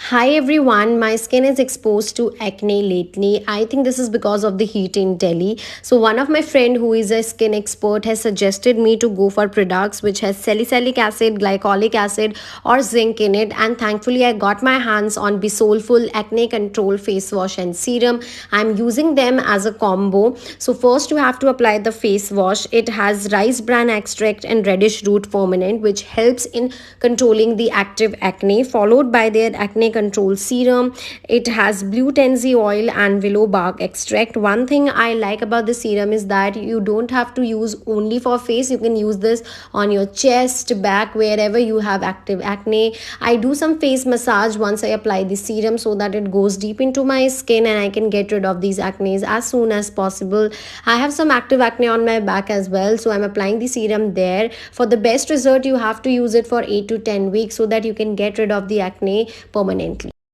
Hi everyone, my skin is exposed to acne lately. I think this is because of the heat in Delhi. So one of my friend who is a skin expert has suggested me to go for products which has salicylic acid, glycolic acid or zinc in it, and thankfully I got my hands on Soulfull Acne Control face wash and serum. I'm using them as a combo. So first you have to apply the face wash. It has rice bran extract and radish root fermentant which helps in controlling the active acne, followed by their acne control serum. It has blue tansy oil and willow bark extract. One thing I like about the serum is that you don't have to use only for face. You can use this on your chest, back, wherever you have active acne. I do some face massage once I apply the serum so that it goes deep into my skin and I can get rid of these acne as soon as possible. I have some active acne on my back as well, so I'm applying the serum there. For the best result, you have to use it for 8 to 10 weeks so that you can get rid of the acne permanently.